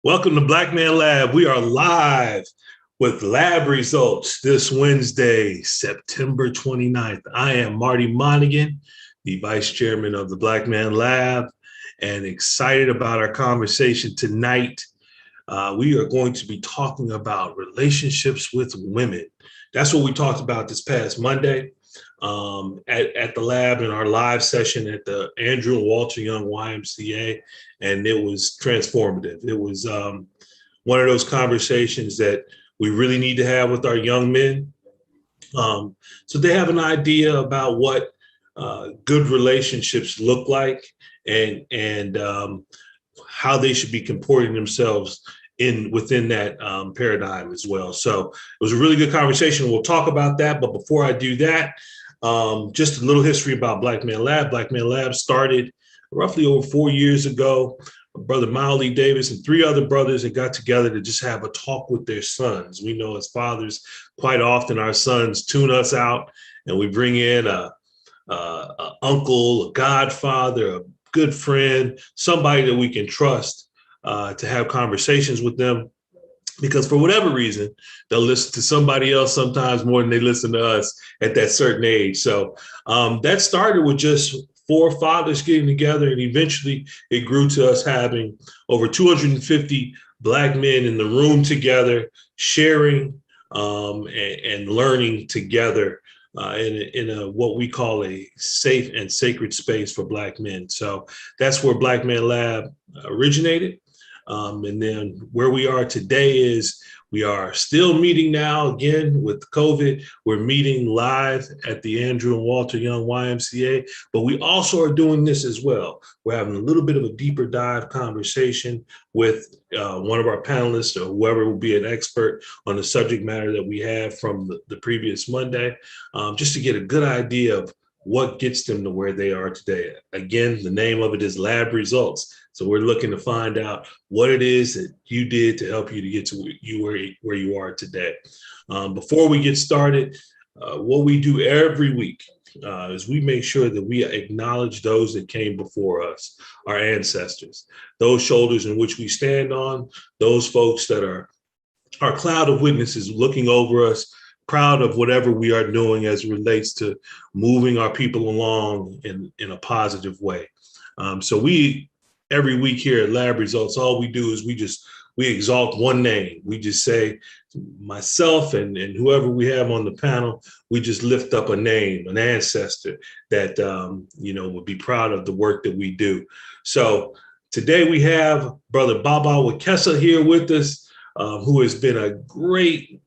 Welcome to Black Man Lab. We are live with lab results this Wednesday, September 29th. I am Marty Monaghan, the Vice Chairman of the Black Man Lab, and excited about our conversation tonight. We are going to be talking about relationships with women. That's what we talked about this past Monday at the lab in our live session at the Andrew and Walter Young YMCA, and it was transformative. It was one of those conversations that we really need to have with our young men, so they have an idea about what good relationships look like and how they should be comporting themselves within that paradigm as well. So it was a really good conversation. We'll talk about that. But before I do that, just a little history about Black Man Lab. Black Man Lab started roughly over 4 years ago. Brother Miley Davis and three other brothers that got together to just have a talk with their sons. We know as fathers, quite often our sons tune us out, and we bring in a uncle, a godfather, a good friend, somebody that we can trust to have conversations with them, because for whatever reason, they'll listen to somebody else sometimes more than they listen to us at that certain age. So that started with just four fathers getting together, and eventually it grew to us having over 250 Black men in the room together, sharing and learning together in a what we call a safe and sacred space for Black men. So that's where Black Man Lab originated. And then where we are today is we are still meeting now again with COVID. We're meeting live at the Andrew and Walter Young YMCA, but we also are doing this as well. We're having a little bit of a deeper dive conversation with one of our panelists or whoever will be an expert on the subject matter that we have from the previous Monday, just to get a good idea of what gets them to where they are today. Again, the name of it is Lab Results. So we're looking to find out what it is that you did to help you to get to where you are today. Before we get started, what we do every week is we make sure that we acknowledge those that came before us, our ancestors, those shoulders in which we stand on, those folks that are our cloud of witnesses looking over us, proud of whatever we are doing as it relates to moving our people along in a positive way. So we, every week here at Lab Results, all we do is we exalt one name. We just say myself and whoever we have on the panel, we just lift up a name, an ancestor that, would be proud of the work that we do. So today we have Brother Baba Wekesa here with us, who has been a great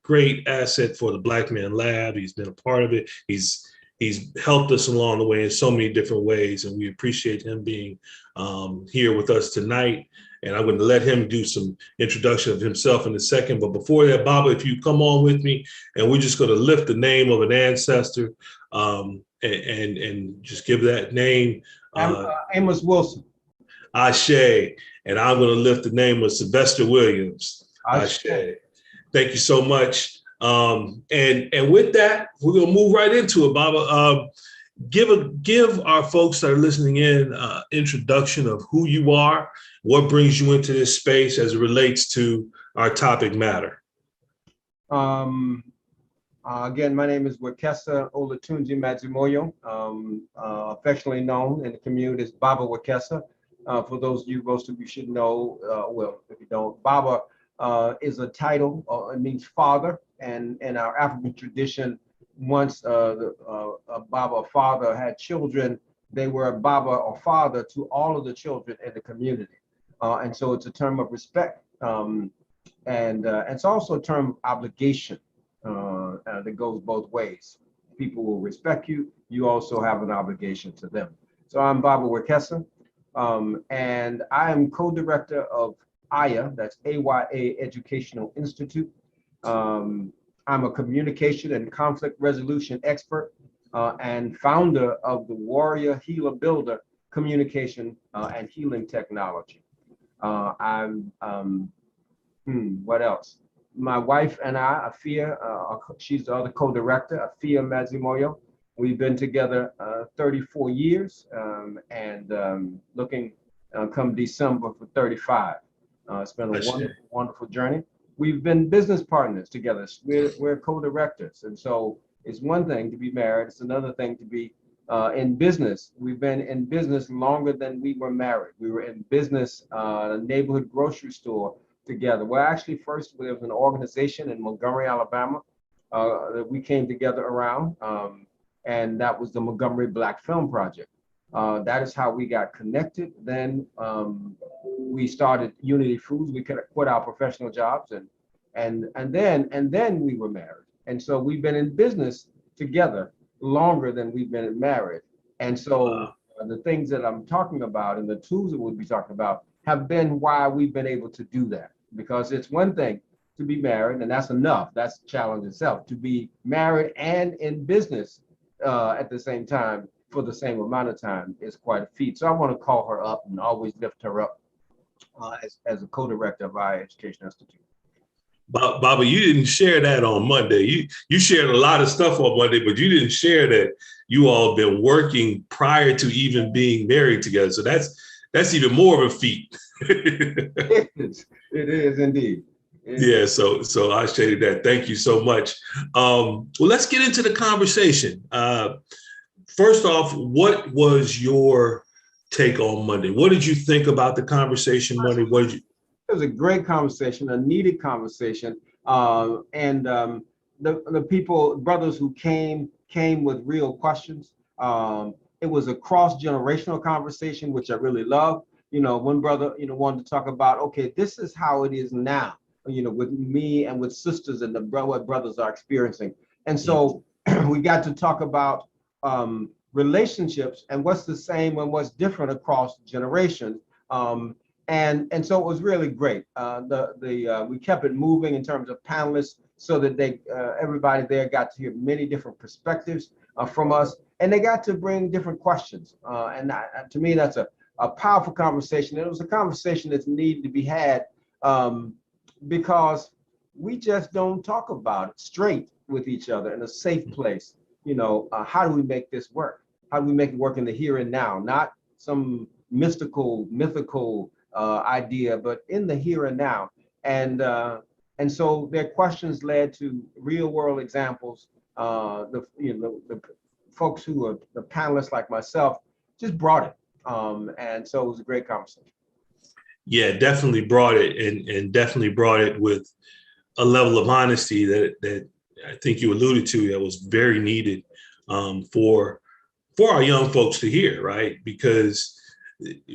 asset for the Black Man Lab. He's been a part of it. He's helped us along the way in so many different ways, and we appreciate him being here with us tonight. And I'm going to let him do some introduction of himself in a second. But before that, Baba, if you come on with me, and we're just going to lift the name of an ancestor and just give that name. Amos Wilson. Ashe. And I'm going to lift the name of Sylvester Williams. Ashe. Thank you so much. And with that, we're gonna move right into it, Baba. Give our folks that are listening in introduction of who you are, what brings you into this space as it relates to our topic matter. Again, my name is Wekesa Olatunji Madzimoyo, affectionately known in the community as Baba Wekesa. For those of you, most of you should know, well, if you don't, Baba is a title, it means father, and in our African tradition, once a Baba father had children, they were a Baba or father to all of the children in the community. And so it's a term of respect, and it's also a term of obligation that goes both ways. People will respect you, you also have an obligation to them. So I'm Baba Wekesa, and I am co-director of AYA, that's AYA Educational Institute. I'm a communication and conflict resolution expert and founder of the Warrior Healer Builder Communication and Healing Technology. What else? My wife and I, Afia, she's the other co-director, Afia Madzimoyo. We've been together 34 years and looking come December for 35. It's been a I see. wonderful, wonderful journey. We've been business partners together. We're co-directors. And so it's one thing to be married. It's another thing to be in business. We've been in business longer than we were married. We were in business, a neighborhood grocery store together. Well, actually, first there was an organization in Montgomery, Alabama, that we came together around, and that was the Montgomery Black Film Project. That is how we got connected. Then we started Unity Foods. We quit our professional jobs, and then we were married. And so we've been in business together longer than we've been married. And so the things that I'm talking about and the tools that we'll be talking about have been why we've been able to do that. Because it's one thing to be married, and that's enough. That's a challenge itself. To be married and in business at the same time for the same amount of time is quite a feat. So I want to call her up and always lift her up as a co-director of our Education Institute. Baba, you didn't share that on Monday. You shared a lot of stuff on Monday, but you didn't share that you all been working prior to even being married together. So that's even more of a feat. It is indeed. Yeah, so I stated that. Thank you so much. Well, let's get into the conversation. First off, what was your take on Monday? What did you think about the conversation Monday? What did you? It was a great conversation, a needed conversation, and the people, brothers who came with real questions. It was a cross-generational conversation, which I really love. You know, one brother, wanted to talk about, okay, this is how it is now, with me and with sisters and what brothers are experiencing. And so we got to talk about relationships and what's the same and what's different across generations. And so it was really great. We kept it moving in terms of panelists so that everybody there got to hear many different perspectives from us, and they got to bring different questions. To me, that's a powerful conversation. And it was a conversation that's needed to be had because we just don't talk about it straight with each other in a safe place. How do we make this work? How do we make it work in the here and now? Not some mystical idea, but in the here and now. And so their questions led to real world examples. The folks who are the panelists like myself just brought it. And so it was a great conversation. Yeah, definitely brought it, and definitely brought it with a level of honesty that I think you alluded to that was very needed for our young folks to hear, right? Because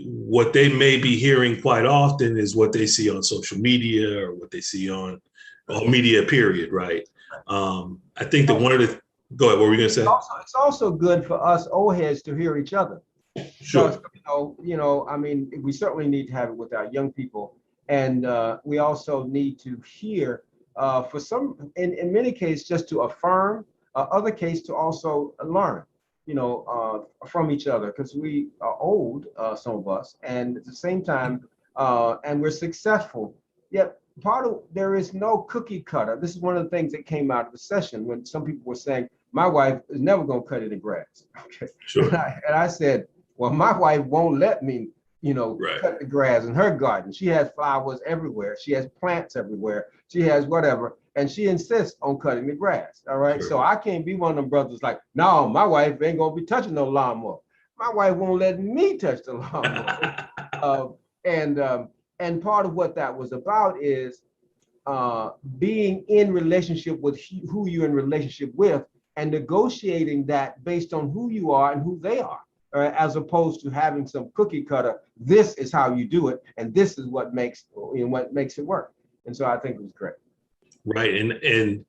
what they may be hearing quite often is what they see on social media or what they see on media, period, right? I think that one of the, go ahead, what were we gonna say? It's also good for us old heads to hear each other. Sure. Because, I mean, we certainly need to have it with our young people. And we also need to hear for some, in many cases, just to affirm, other cases to also learn. From each other, because we are old, some of us, and at the same time, and we're successful. Yet there is no cookie cutter. This is one of the things that came out of the session when some people were saying, my wife is never going to cut any grass. Okay. Sure. And I said, well, my wife won't let me, right. cut the grass in her garden. She has flowers everywhere. She has plants everywhere. She has whatever. And she insists on cutting the grass. All right. Sure. So I can't be one of them brothers like, no, my wife ain't going to be touching no lawnmower. My wife won't let me touch the lawnmower. And part of what that was about is being in relationship with who you're in relationship with and negotiating that based on who you are and who they are. As opposed to having some cookie cutter, this is how you do it, and this is what makes it work. And so I think it was great. Right, and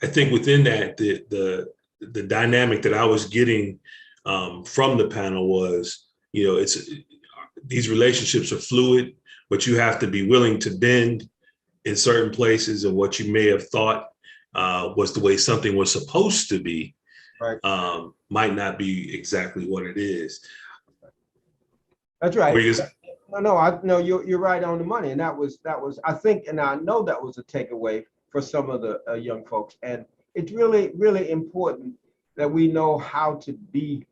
I think within that, the dynamic that I was getting from the panel was, these relationships are fluid, but you have to be willing to bend in certain places, and what you may have thought was the way something was supposed to be. Right. Might not be exactly what it is. That's right. No, you're right on the money, and that was I think, and I know that was a takeaway for some of the young folks, and it's really, really important that we know how to be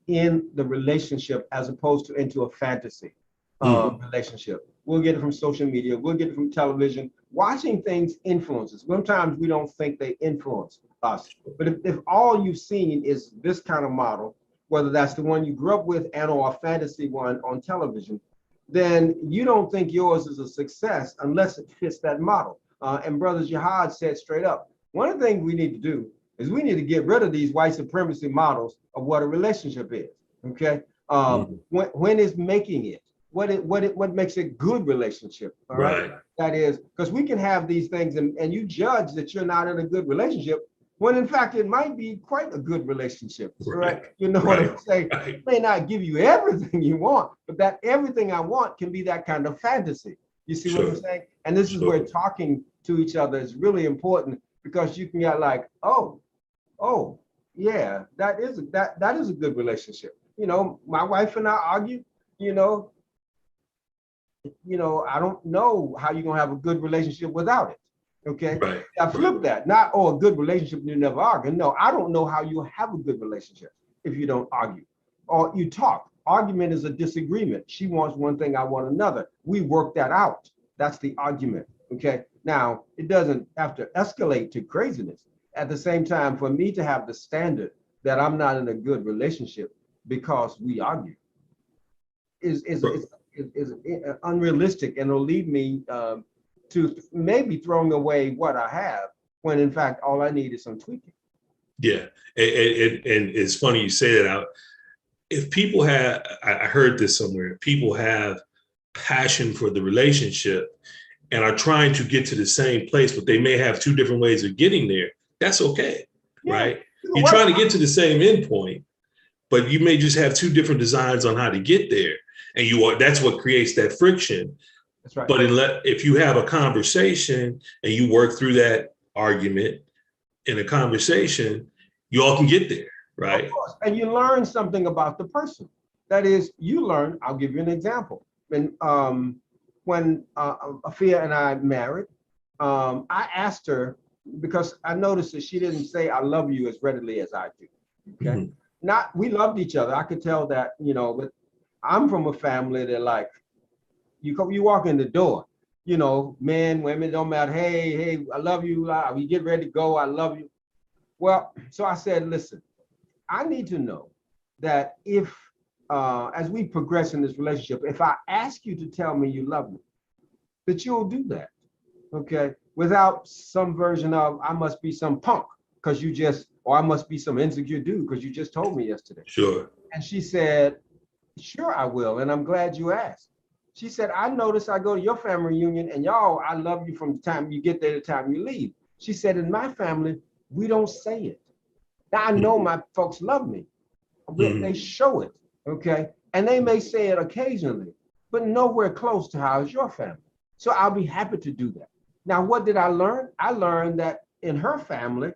in the relationship as opposed to into a fantasy relationship. We'll get it from social media. We'll get it from television. Watching things influences. Sometimes we don't think they influence us. But if all you've seen is this kind of model, whether that's the one you grew up with and or a fantasy one on television, then you don't think yours is a success unless it fits that model. And Brother Jihad said straight up, one of the things we need to do is we need to get rid of these white supremacy models of what a relationship is. Okay, when is making it? What makes a good relationship? All right. That is because we can have these things and you judge that you're not in a good relationship when in fact it might be quite a good relationship. Right? You know what I'm saying? It may not give you everything you want, but that everything I want can be that kind of fantasy. You see what I'm saying? And this is where talking to each other is really important because you can get like, oh, yeah, that is a good relationship. You know, my wife and I argue, you know, I don't know how you're gonna have a good relationship without it. Okay. I flip that. Not a good relationship, you never argue. No, I don't know how you have a good relationship if you don't argue. Or you talk. Argument is a disagreement. She wants one thing, I want another. We work that out. That's the argument. Okay. Now it doesn't have to escalate to craziness. At the same time, for me to have the standard that I'm not in a good relationship because we argue is unrealistic and will lead me to maybe throwing away what I have when in fact all I need is some tweaking. Yeah, and it's funny you say that. If people have, I heard this somewhere, people have passion for the relationship and are trying to get to the same place, but they may have two different ways of getting there. That's okay, right? You're trying to get to the same endpoint, but you may just have two different designs on how to get there. And that's what creates that friction. That's right. But if you have a conversation and you work through that argument in a conversation, you all can get there, right? Of course. And you learn something about the person. That is, you learn, I'll give you an example. When Afia and I married, I asked her, because I noticed that she didn't say I love you as readily as I do. Okay. We loved each other. I could tell that, but I'm from a family that like, you walk in the door, men, women, don't matter. Hey, I love you. We get ready to go. I love you. Well, so I said, listen, I need to know that if, as we progress in this relationship, if I ask you to tell me you love me, that you'll do that, okay? Without some version of, I must be some punk because or I must be some insecure dude because you just told me yesterday. Sure. And she said, sure, I will. And I'm glad you asked. She said, I notice I go to your family reunion and y'all, I love you from the time you get there to the time you leave. She said, in my family, we don't say it. Now I know my folks love me. They show it, okay? And they may say it occasionally, but nowhere close to how is your family. So I'll be happy to do that. Now, what did I learn? I learned that in her family,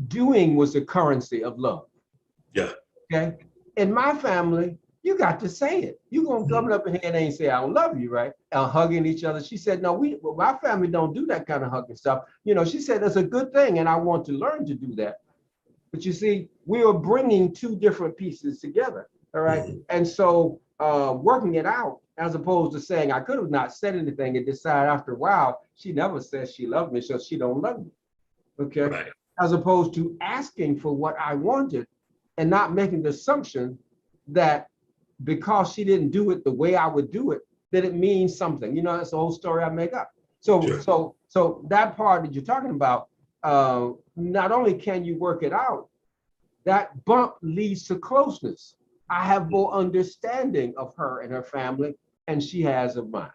doing was the currency of love. Yeah. Okay. In my family, you got to say it. You're gonna come up in here and ain't say I love you, right? Hugging each other. She said, no, my family don't do that kind of hugging stuff. She said that's a good thing, and I want to learn to do that. But you see, we are bringing two different pieces together, all right? And so working it out, as opposed to saying I could have not said anything and decide after a while she never says she loved me, so she don't love me, okay? Right. As opposed to asking for what I wanted and not making the assumption that because she didn't do it the way I would do it, that it means something. That's the whole story I make up. So that part that you're talking about, not only can you work it out, that bump leads to closeness. I have more understanding of her and her family, and she has of mine.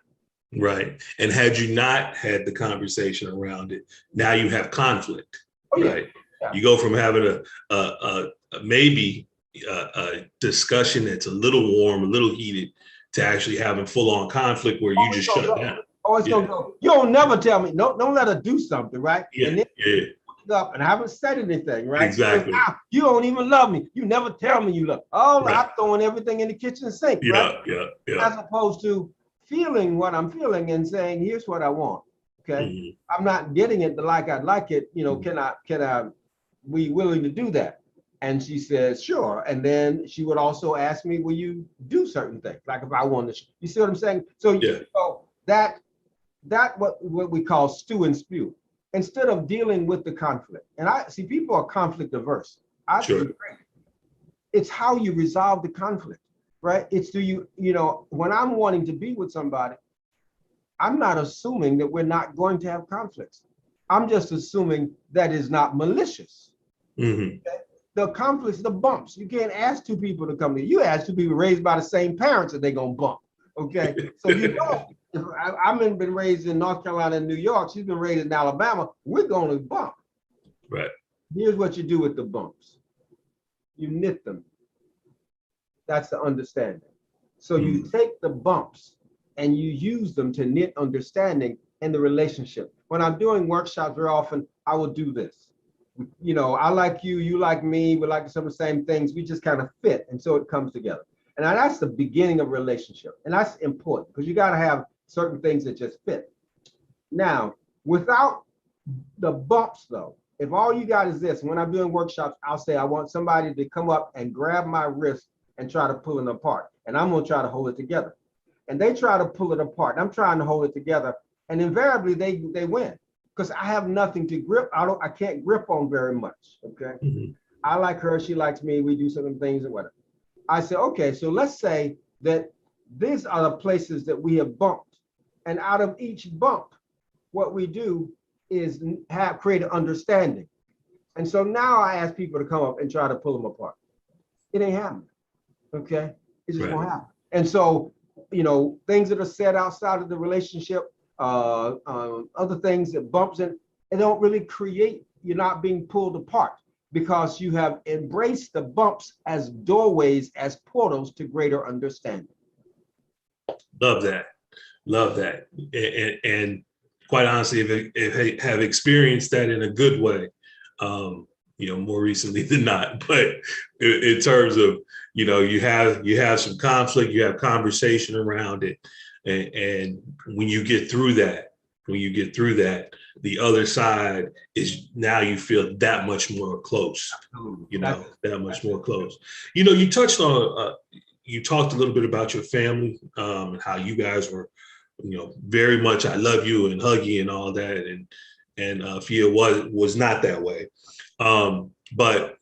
Right. And had you not had the conversation around it, now you have conflict. Right. Yeah. You go from having a maybe a discussion that's a little warm, a little heated, to actually having full-on conflict where you just shut down. It's gonna go. You don't never tell me. No, don't let her do something, right? Yeah. And then up and I haven't said anything, right? Exactly. You don't even love me. You never tell me you love me. I'm throwing everything in the kitchen sink, right? Yeah. As opposed to feeling what I'm feeling and saying, here's what I want. Okay. I'm not getting it like I'd like it. Can I, we willing to do that? And she says, sure. And then she would also ask me, will you do certain things? Like if I wanted to, you see what I'm saying? So, Yeah. that what we call stew and spew. Instead of dealing with the conflict. And I see people are conflict averse. I Sure. think it's how you resolve the conflict, right? It's when I'm wanting to be with somebody, I'm not assuming that we're not going to have conflicts. I'm just assuming that is not malicious. Mm-hmm. Okay? The conflicts, the bumps. You can't ask two people to come to you. Ask two people raised by the same parents that they're gonna bump. Okay, so if I've been raised in North Carolina and New York. She's been raised in Alabama. We're gonna bump. Right. Here's what you do with the bumps. You knit them. That's the understanding. So you take the bumps and you use them to knit understanding in the relationship. When I'm doing workshops, very often I will do this. I like you, you like me, we like some of the same things. We just kind of fit, and so it comes together. And that's the beginning of a relationship, and that's important because you got to have certain things that just fit. Now, without the bumps, though, if all you got is this, when I'm doing workshops, I'll say I want somebody to come up and grab my wrist and try to pull it apart, and I'm going to try to hold it together. And they try to pull it apart, and I'm trying to hold it together, and invariably they win because I have nothing to grip. I can't grip on very much. Okay. Mm-hmm. I like her, she likes me, we do certain things and whatever. I say, okay, so let's say that these are the places that we have bumped. And out of each bump, what we do is create an understanding. And so now I ask people to come up and try to pull them apart. It ain't happening. Okay. It just won't happen. And so, things that are said outside of the relationship, other things that bumps in, it don't really create, you're not being pulled apart because you have embraced the bumps as doorways, as portals to greater understanding. Love that. Love that. And quite honestly, if have experienced that in a good way, more recently than not, but in terms of, you have some conflict, you have conversation around it. And when you get through that, the other side is now you feel that much more close, that much more close. You touched on, you talked a little bit about your family, and how you guys were, very much, I love you and hug you and all that. And Fia was not that way. But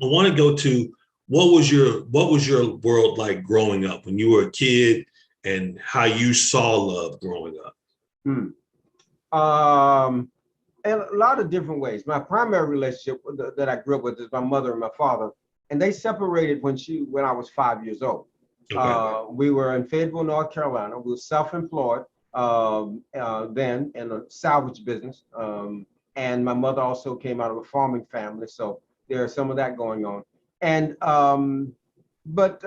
I want to go to what was your world like growing up when you were a kid and how you saw love growing up? In a lot of different ways. My primary relationship that I grew up with is my mother and my father, and they separated when I was 5 years old. Okay. We were in Fayetteville, North Carolina. We were self-employed then in a salvage business. And my mother also came out of a farming family, so there's some of that going on. And but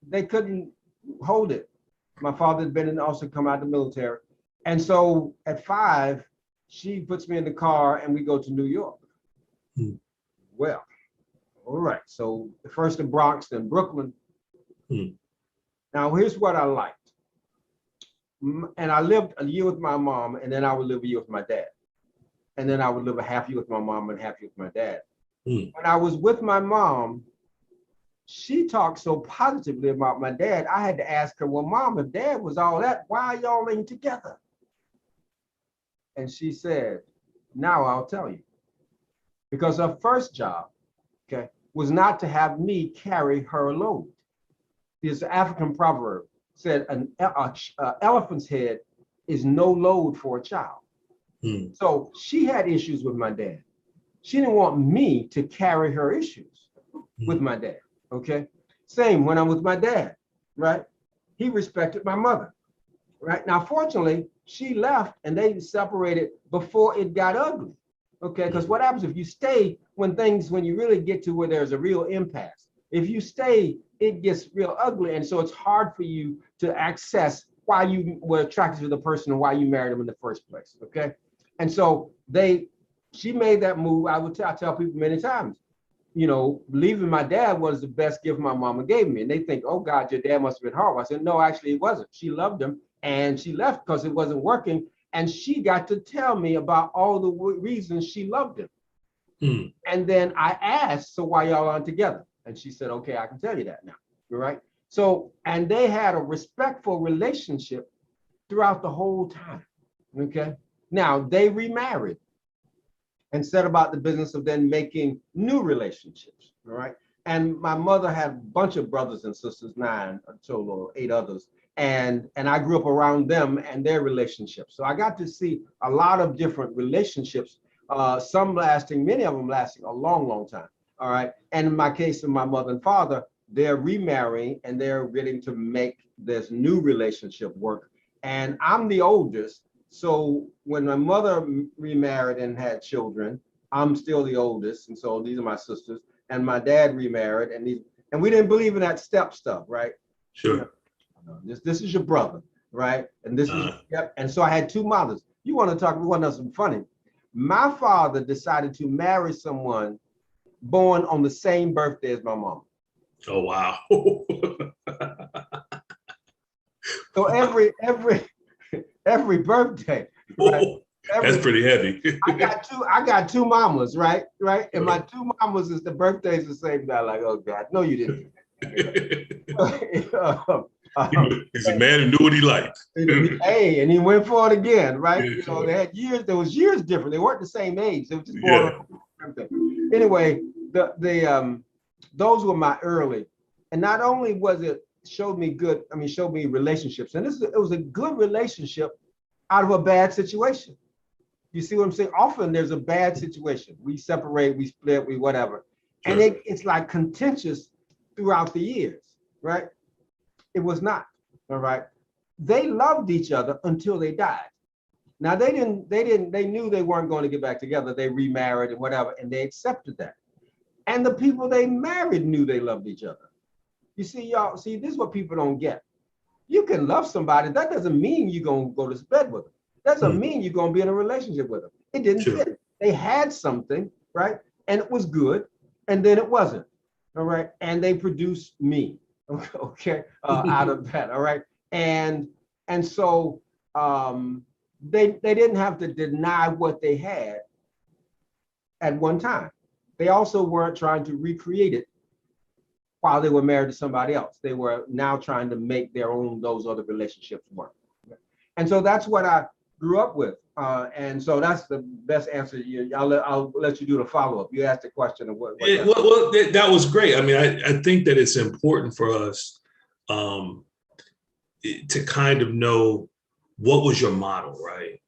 they couldn't hold it. My father had been also come out of the military. And so at 5, she puts me in the car and we go to New York. Well, all right. So first in Bronx, then Brooklyn. Now, here's what I liked. And I lived a year with my mom, and then I would live a year with my dad. And then I would live a half year with my mom and half year with my dad. When I was with my mom, she talked so positively about my dad. I had to ask her, well, Mom, if Dad was all that, why are y'all ain't together? And she said, now I'll tell you. Because her first job, okay, was not to have me carry her load. This African proverb said an elephant's head is no load for a child. So she had issues with my dad. She didn't want me to carry her issues with my dad, okay? Same when I'm with my dad, right? He respected my mother, right? Now, fortunately, she left and they separated before it got ugly, okay? Because what happens if you stay when you really get to where there's a real impasse? If you stay, it gets real ugly. And so it's hard for you to access why you were attracted to the person and why you married him in the first place, okay? And so she made that move. I tell people many times, leaving my dad was the best gift my mama gave me. And they think, oh God, your dad must have been horrible. I said, no, actually it wasn't. She loved him and she left because it wasn't working. And she got to tell me about all the reasons she loved him. Mm. And then I asked, so why y'all aren't together? And she said, okay, I can tell you that now. All right. So, and they had a respectful relationship throughout the whole time. Okay. Now they remarried and set about the business of then making new relationships. All right. And my mother had a bunch of brothers and sisters, 9 a total, 8 others. And I grew up around them and their relationships. So I got to see a lot of different relationships, some lasting, many of them lasting a long, long time. All right. And in my case, of my mother and father, they're remarrying and they're getting to make this new relationship work. And I'm the oldest. So when my mother remarried and had children, I'm still the oldest. And so these are my sisters. And my dad remarried, and we didn't believe in that step stuff, right? Sure. This is your brother, right? And this is yep. And so I had 2 mothers. You want to talk? We want to know something funny. My father decided to marry someone born on the same birthday as my mom. Oh wow. So every birthday, right? That's pretty heavy. I got two mamas, right? Right. And my 2 mamas is the birthdays the same day. Like, oh God, no, you didn't. He's a man who knew what he liked. Hey, and he went for it again, right? Yeah. You know, they had years, there was years different. They weren't the same age. They were just born on birthday. Anyway, those were my early, and not only was it showed me relationships. And it was a good relationship out of a bad situation. You see what I'm saying? Often there's a bad situation. We separate, we split, we whatever. Sure. And it's like contentious throughout the years, right? It was not, all right? They loved each other until they died. Now they knew they weren't going to get back together. They remarried and whatever, and they accepted that. And the people they married knew they loved each other. You see, y'all, this is what people don't get. You can love somebody. That doesn't mean you're going to go to bed with them. That doesn't mean you're going to be in a relationship with them. It didn't fit. They had something, right? And it was good. And then it wasn't. All right. And they produced me. Okay. Out of that. All right. And so they didn't have to deny what they had at one time. They also weren't trying to recreate it while they were married to somebody else. They were now trying to make those other relationships work. And so that's what I grew up with. And so that's the best answer. I'll let you do the follow-up. You asked the question of what that was great. I mean, I think that it's important for us to kind of know what was your model, right?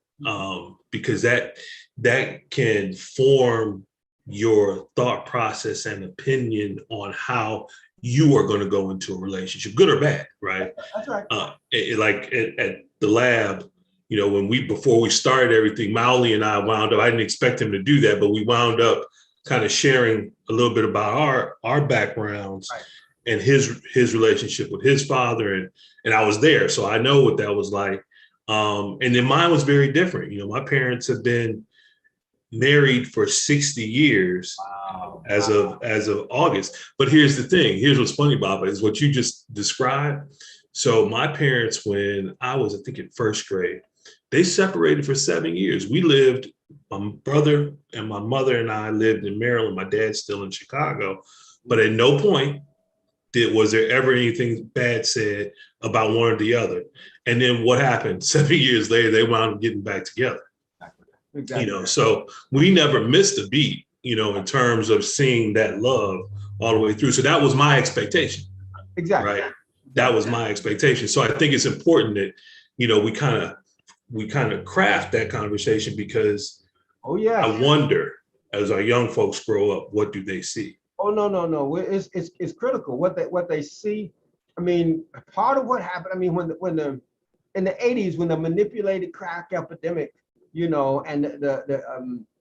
Because that can form your thought process and opinion on how you are going to go into a relationship, good or bad, right? That's right. Like at the lab, you know, before we started everything, Maoli and I wound up, I didn't expect him to do that, but we wound up kind of sharing a little bit about our backgrounds, right, and his relationship with his father. And I was there, so I know what that was like. And then mine was very different. You know, my parents have been married for 60 years. Wow. As of August. But here's the thing. Here's what's funny, Baba, is what you just described. So my parents, when I was, I think, in first grade, they separated for 7 years. We lived, my brother and my mother and I lived in Maryland. My dad's still in Chicago. But at no point was there ever anything bad said about one or the other. And then what happened? 7 years later, they wound up getting back together. Exactly. You know, so we never missed a beat, you know, in terms of seeing that love all the way through. So that was my expectation. Exactly. Right. That was my expectation. So I think it's important that, you know, we kind of craft that conversation, because I wonder, as our young folks grow up, what do they see? Oh, no. It's critical what they see. I mean, part of what happened, I mean, in the 80s, when the manipulated crack epidemic, you know, and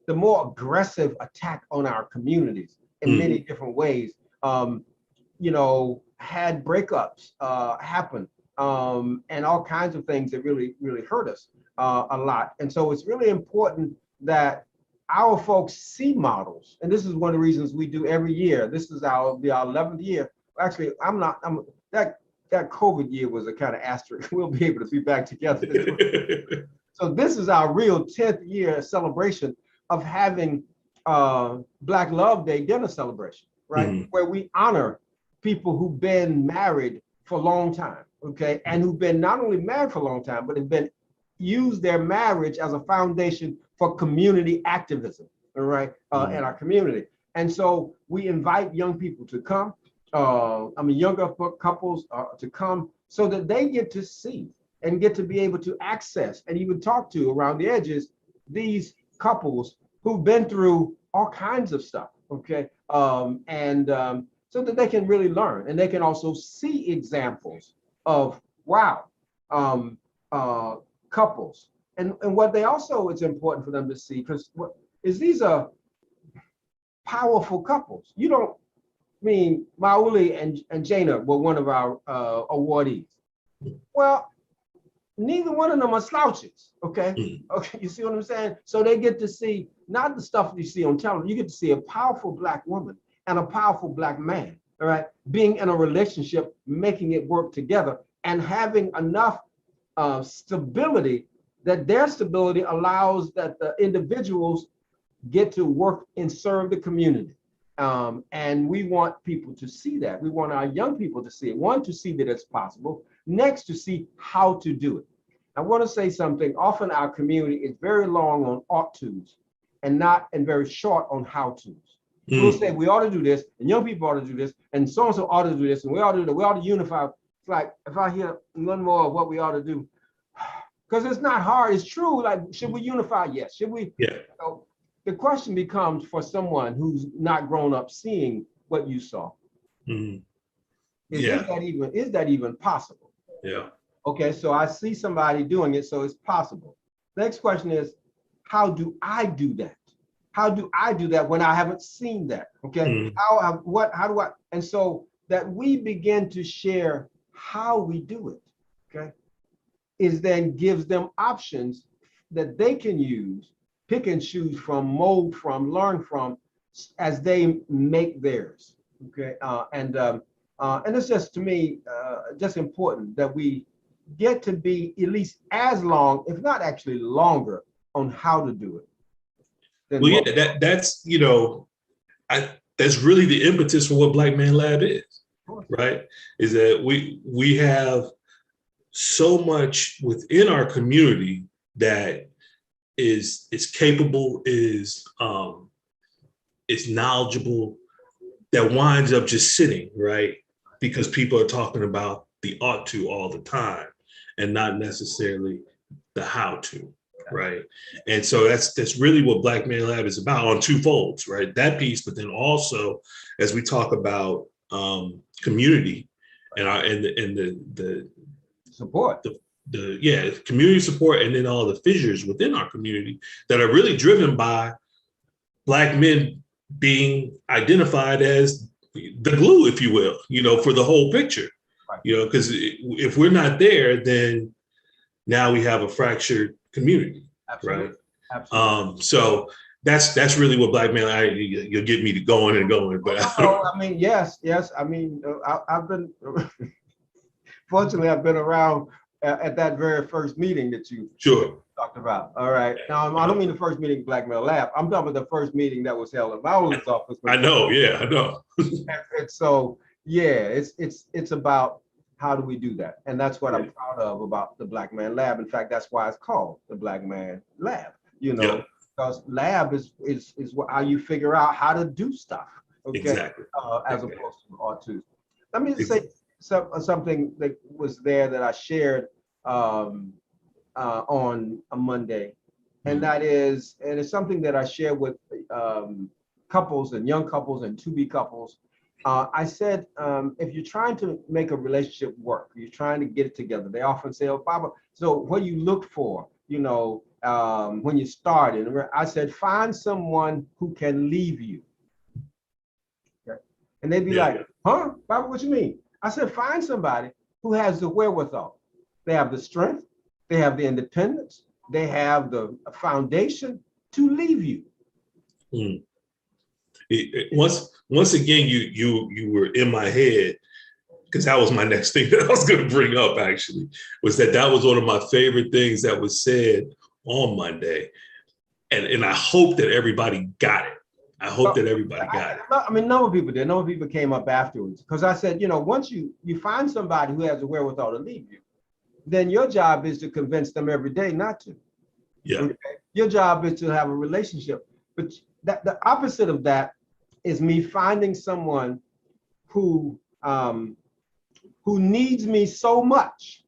the more aggressive attack on our communities in many different ways, you know, had breakups happen, and all kinds of things that really, really hurt us a lot. And so it's really important that our folks see models. And this is one of the reasons we do every year. This is our 11th year. Actually, that COVID year was a kind of asterisk. We'll be able to be back together. So this is our real 10th year celebration of having Black Love Day dinner celebration, right? Mm-hmm. Where we honor people who've been married for a long time, okay? And who've been not only married for a long time, but have been used their marriage as a foundation for community activism, all right, in our community. And so we invite young people to come, younger couples to come so that they get to see and get to be able to access and even talk to around the edges these couples who've been through all kinds of stuff, okay? So that they can really learn and they can also see examples of, wow, couples. And what they also, it's important for them to see, because these are powerful couples. You don't mean Mauli and Jana were one of our awardees. Well, neither one of them are slouches, okay? Okay, you see what I'm saying? So they get to see not the stuff you see on television, you get to see a powerful Black woman and a powerful Black man, all right, being in a relationship, making it work together and having enough stability that their stability allows that the individuals get to work and serve the community. And we want people to see that. We want our young people to see it. One, to see that it's possible. Next, to see how to do it. I want to say something. Often our community is very long on ought tos and very short on how tos. We'll say we ought to do this, and young people ought to do this, and so-and-so ought to do this, and we ought to do that. We ought to unify. It's like, if I hear one more of what we ought to do, because it's not hard, it's true. Like, should we unify? Yes. Should we? Yeah. So the question becomes for someone who's not grown up seeing what you saw. Is that even possible? Yeah. Okay, so I see somebody doing it, so it's possible. Next question is, how do I do that? How do I do that when I haven't seen that? Okay, how do I? And so that we begin to share how we do it, okay, is then gives them options that they can use, pick and choose from, mold from, learn from, as they make theirs, okay? And it's just, to me, just important that we get to be at least as long, if not actually longer, on how to do it. Well, yeah, that's that's really the impetus for what Black Man Lab is, right? Is that we have so much within our community that is capable, is knowledgeable, that winds up just sitting, right? Because people are talking about the ought to all the time and not necessarily the how to, right? And so that's really what Black Man Lab is about on two folds, right? That piece, but then also as we talk about community and the support, the community support, and then all the fissures within our community that are really driven by Black men being identified as the glue, if you will, for the whole picture, right. Because if we're not there, then now we have a fractured community. Absolutely. Right? Absolutely. So that's really what Black Man, you'll get me going and going, but yes. I mean, I've been, fortunately, I've been around at that very first meeting that you talked about. All right. Now, I don't mean the first meeting in Black Man Lab. I'm talking about the first meeting that was held in my own office. I know. And so, yeah, it's about how do we do that? And that's what I'm proud of about the Black Man Lab. In fact, that's why it's called the Black Man Lab, because lab is how you figure out how to do stuff. Okay. Exactly. As opposed to ought to. Let me just say something that was there that I shared on a Monday, and that is, and it's something that I share with couples and young couples and to-be couples. I said, if you're trying to make a relationship work, you're trying to get it together, they often say, oh, Baba, so what do you look for, when you start it? I said, find someone who can leave you. Okay. And they'd be like, huh, Baba, what you mean? I said, find somebody who has the wherewithal. They have the strength, they have the independence, they have the foundation to leave you. Once again, you were in my head, because that was my next thing that I was going to bring up, actually, was that was one of my favorite things that was said on Monday. And I hope that everybody got it, I hope that everybody got it. I mean, number of people did. Number of people came up afterwards because I said, once you find somebody who has the wherewithal to leave you, then your job is to convince them every day not to. Yeah. Okay? Your job is to have a relationship. But the opposite of that is me finding someone who needs me so much,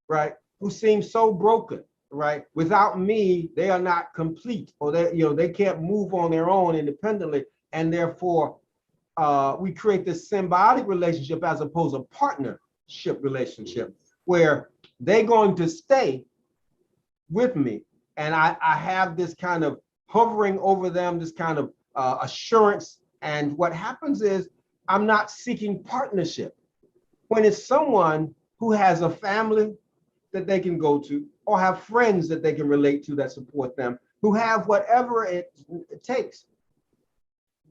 right? Who seems so broken, right? Without me, they are not complete, or they can't move on their own independently, and therefore we create this symbiotic relationship as opposed to partnership relationship, where they're going to stay with me, and I have this kind of hovering over them, this kind of assurance. And what happens is I'm not seeking partnership. When it's someone who has a family that they can go to, or have friends that they can relate to that support them, who have whatever it takes,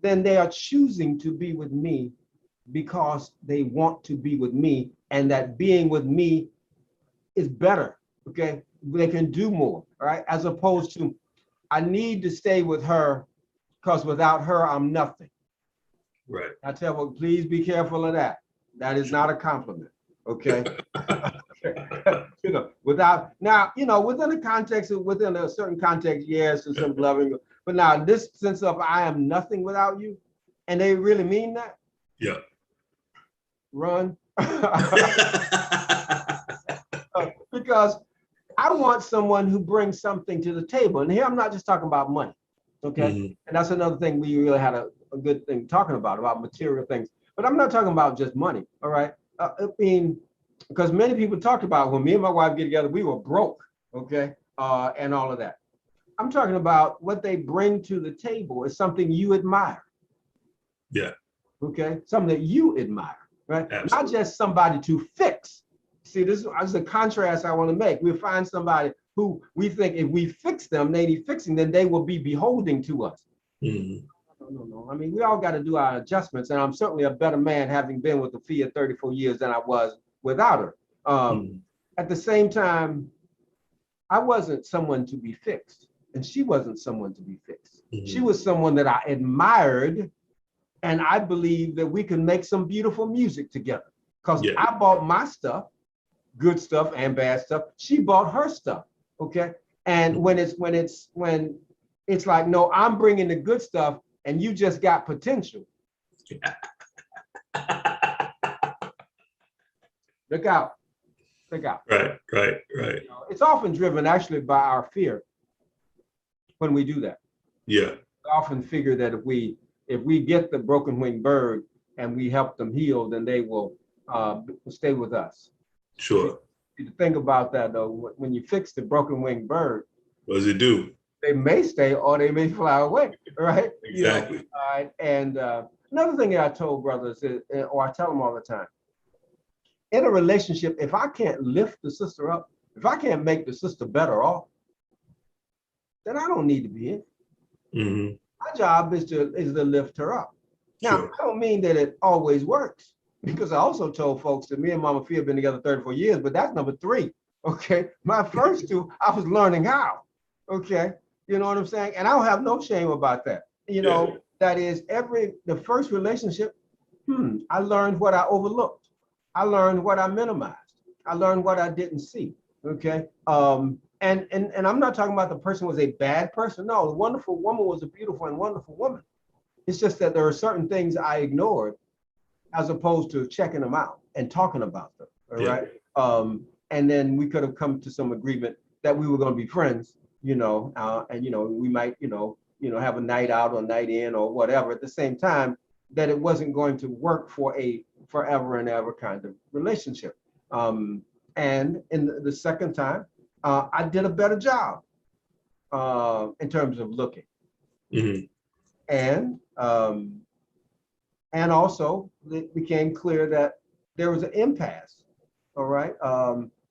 then they are choosing to be with me because they want to be with me, and that being with me is better, okay? They can do more, right? As opposed to, I need to stay with her because without her, I'm nothing. Right. I tell them, please be careful of that. That is not a compliment, okay? Without, now, within a certain context, yes, and some loving, but now this sense of I am nothing without you, and they really mean that? Yeah. Run. Because I want someone who brings something to the table. And here I'm not just talking about money, okay? Mm-hmm. And that's another thing we really had a good thing talking about material things. But I'm not talking about just money, all right? I mean, because many people talked about when me and my wife get together, we were broke, okay? And all of that. I'm talking about what they bring to the table is something you admire. Yeah. Okay? Something that you admire, right? Absolutely. Not just somebody to fix. See, this is a contrast I want to make. We'll find somebody who we think if we fix them, they need fixing, then they will be beholding to us. Mm-hmm. No. I mean, we all got to do our adjustments, and I'm certainly a better man having been with Afia 34 years than I was without her. At the same time, I wasn't someone to be fixed, and she wasn't someone to be fixed. Mm-hmm. She was someone that I admired, and I believe that we can make some beautiful music together because I bought my stuff. Good stuff and bad stuff. She bought her stuff, okay? And when it's like, no, I'm bringing the good stuff and you just got potential. Look out. Right. It's often driven actually by our fear when we do that. Yeah. We often figure that if we get the broken winged bird and we help them heal, then they will stay with us. Sure. To think about that though, when you fix the broken winged bird, what does it do? They may stay or they may fly away, right? Exactly. And another thing that I told brothers is, or I tell them all the time, in a relationship, if I can't lift the sister up, if I can't make the sister better off, then I don't need to be in. Mm-hmm. My job is to lift her up. Now, I don't mean that it always works. Because I also told folks that me and Mama Fia have been together 34 years, but that's number 3, okay? My first 2, I was learning how, okay? You know what I'm saying? And I don't have no shame about that. That is the first relationship, I learned what I overlooked. I learned what I minimized. I learned what I didn't see, okay? And I'm not talking about the person was a bad person. No, the wonderful woman was a beautiful and wonderful woman. It's just that there are certain things I ignored as opposed to checking them out and talking about them, all right? And then we could have come to some agreement that we were going to be friends, and we might, have a night out or night in or whatever. At the same time, that it wasn't going to work for a forever and ever kind of relationship. And in the second time, I did a better job in terms of looking, and also, it became clear that there was an impasse, all right?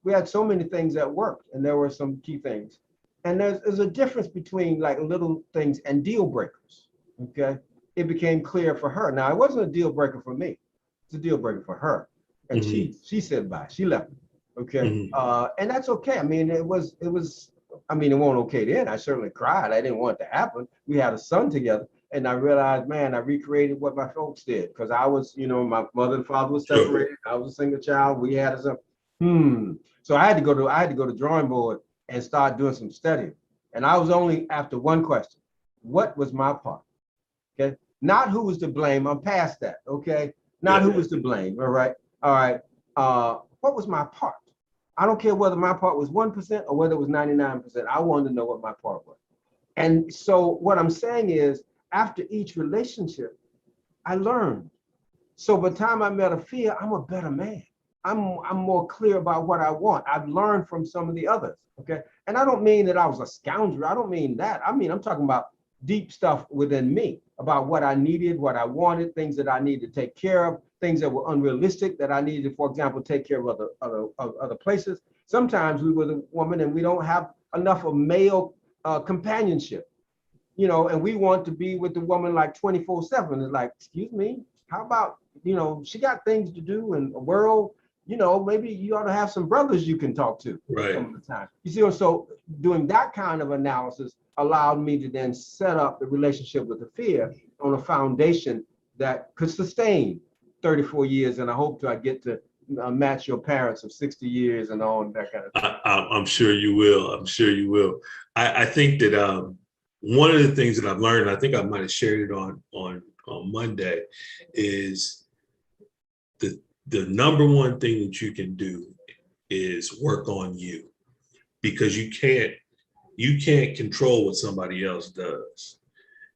We had so many things that worked, and there were some key things. And there's a difference between like little things and deal breakers, okay? It became clear for her. Now, it wasn't a deal breaker for me. It's a deal breaker for her. And she said bye, she left me, okay? And that's okay. I mean, it wasn't okay then. I certainly cried. I didn't want it to happen. We had a son together. and I realized, man, I recreated what my folks did because I was, my mother and father was Sure. separated. I was a single child. We had some, So I had to go to drawing board and start doing some studying. And I was only after one question: what was my part? Okay, not who was to blame. I'm past that. Okay, not who was to blame. All right. What was my part? I don't care whether my part was 1% or whether it was 99%. I wanted to know what my part was. And so what I'm saying is, after each relationship, I learned. So by the time I met Afia, I'm a better man. I'm more clear about what I want. I've learned from some of the others. Okay. And I don't mean that I was a scoundrel. I don't mean that. I mean, I'm talking about deep stuff within me about what I needed, what I wanted, things that I needed to take care of, things that were unrealistic that I needed, for example, take care of other places. Sometimes we were the woman and we don't have enough of male companionship, and we want to be with the woman like 24/7. It's like, excuse me, how about, she got things to do in a world, maybe you ought to have some brothers you can talk to some of the time. You see, so doing that kind of analysis allowed me to then set up the relationship with Afia on a foundation that could sustain 34 years. And I hope I get to match your parents of 60 years and all that kind of thing. I'm sure you will. I'm sure you will. I think that one of the things that I've learned, I think I might have shared it on Monday, is the number one thing that you can do is work on you, because you can't control what somebody else does.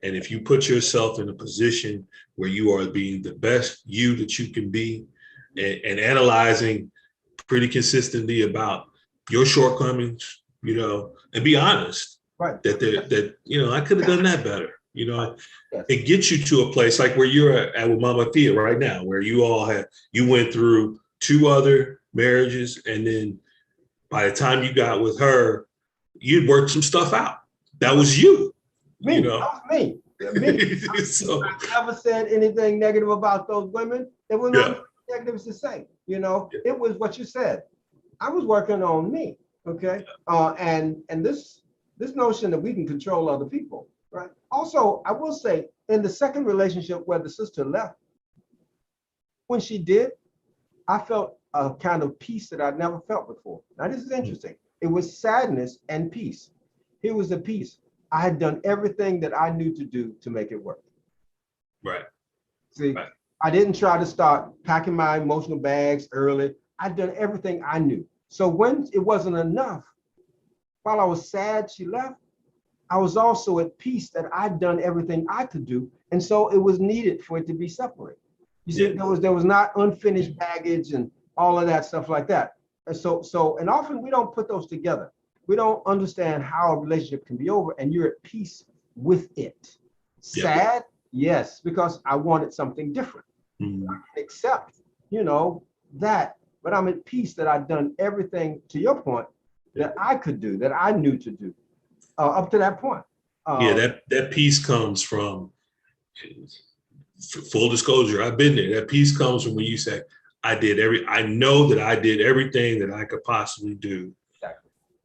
And if you put yourself in a position where you are being the best you that you can be, and analyzing pretty consistently about your shortcomings, and be honest, right, that I could have done that better. Yes. It gets you to a place like where you're at with Mama Thea right now, where you went through 2 other marriages, and then by the time you got with her, you'd worked some stuff out. That was you. That was me. So, I never said anything negative about those women. There was nothing negative to say. It was what you said. I was working on me. Okay. And this notion that we can control other people, right? Also, I will say, in the second relationship where the sister left, when she did, I felt a kind of peace that I'd never felt before. Now, this is interesting. It was sadness and peace. Here was the peace. I had done everything that I knew to do to make it work. Right. See, right. I didn't try to start packing my emotional bags early. I'd done everything I knew. So when it wasn't enough, while I was sad she left, I was also at peace that I'd done everything I could do. And so it was needed for it to be separated. You see, there was not unfinished baggage and all of that stuff like that. And and often we don't put those together. We don't understand how a relationship can be over and you're at peace with it. Sad, yes, because I wanted something different. I can accept, that, but I'm at peace that I've done everything, to your point, that I could do, that I knew to do, up to that point. That peace comes from, full disclosure, I've been there. That peace comes from when you say, I know that I did everything that I could possibly do.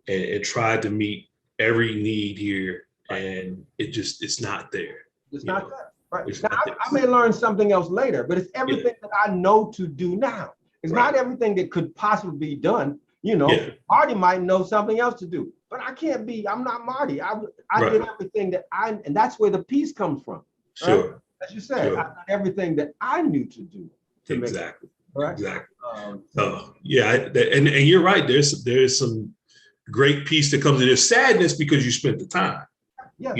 And tried to meet every need here, and it's not there. It's not there. Right. Now, I may learn something else later, but it's everything that I know to do now. It's not everything that could possibly be done. Marty might know something else to do, but I'm not Marty. I did everything that and that's where the peace comes from. Sure. Right? As you said, I did everything that I knew to do. Exactly. Right. Exactly. And you're right. There's some great peace that comes in. There's sadness because you spent the time, and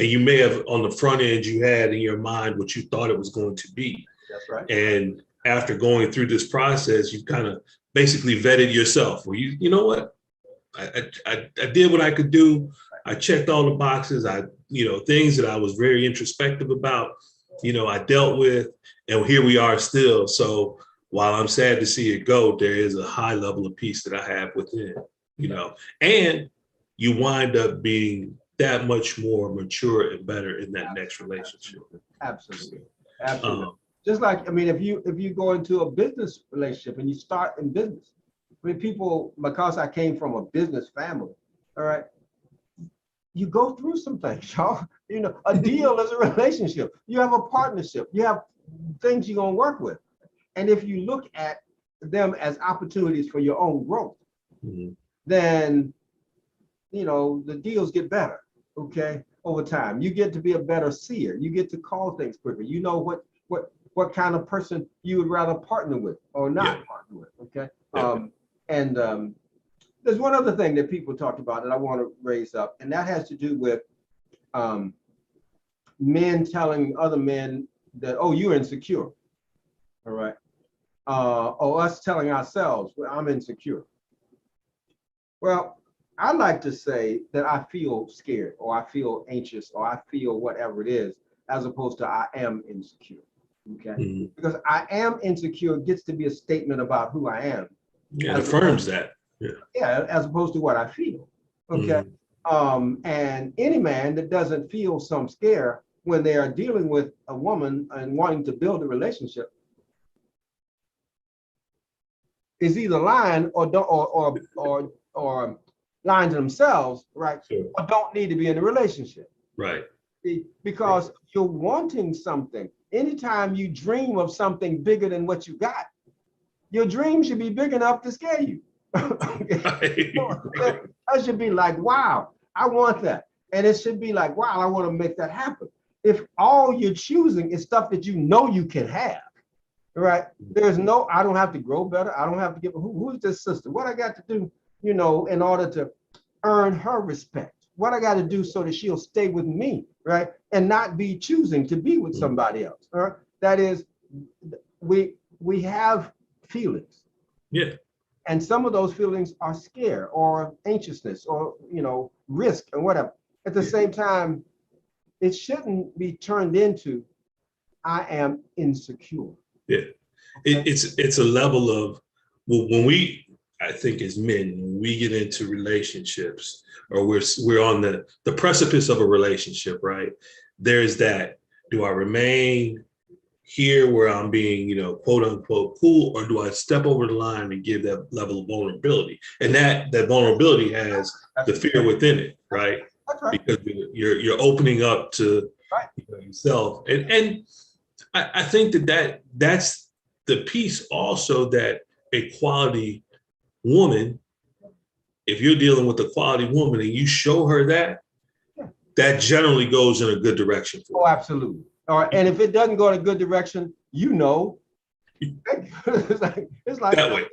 you may have on the front end, you had in your mind what you thought it was going to be. That's right. And after going through this process, you kind of basically vetted yourself where you know what, I did what I could do. I checked all the boxes. Things that I was very introspective about, I dealt with, and here we are still. So while I'm sad to see it go, there is a high level of peace that I have within. And you wind up being that much more mature and better in that next relationship. Absolutely. Just like, if you go into a business relationship and you start in business, people, because I came from a business family, all right, you go through some things, y'all. You know, a deal is a relationship. You have a partnership. You have things you're going to work with. And if you look at them as opportunities for your own growth, then, you know, the deals get better, okay, over time. You get to be a better seer. You get to call things quicker. You know what kind of person you would rather partner with or not partner with, okay? There's one other thing that people talked about that I want to raise up, and that has to do with men telling other men that, oh, you're insecure, all right? Or us telling ourselves, well, I'm insecure. Well, I like to say that I feel scared, or I feel anxious, or I feel whatever it is, as opposed to I am insecure, okay? Because I am insecure gets to be a statement about who I am. Yeah, it affirms that. Yeah, as opposed to what I feel, okay? And any man that doesn't feel some scare when they are dealing with a woman and wanting to build a relationship is either lying or don't or lying to themselves, right? Or don't need to be in a relationship. Right. Because you're wanting something. Anytime you dream of something bigger than what you got, your dream should be big enough to scare you. That should be like, wow, I want that. And it should be like, wow, I want to make that happen. If all you're choosing is stuff that you know you can have, right? There's no, I don't have to grow better. I don't have to give, who's this sister? What I got to do, you know, in order to earn her respect? What I got to do so that she'll stay with me, right? And not be choosing to be with somebody else, all right? That is, we have feelings. Yeah. And some of those feelings are scare or anxiousness or, you know, risk and whatever. At the same time, it shouldn't be turned into, I am insecure. Yeah. It's a level of, well, when we, I think as men, when we get into relationships or we're on the precipice of a relationship, right? There's that, do I remain here where I'm being, you know, quote unquote cool, or do I step over the line and give that level of vulnerability? And that vulnerability has the fear within it, right? That's right. Because you're opening up to yourself. And I think that's the piece also, that a quality woman, if you're dealing with a quality woman and you show her that, that generally goes in a good direction for her. Absolutely. All right. And if it doesn't go in a good direction, you know, it's like that way.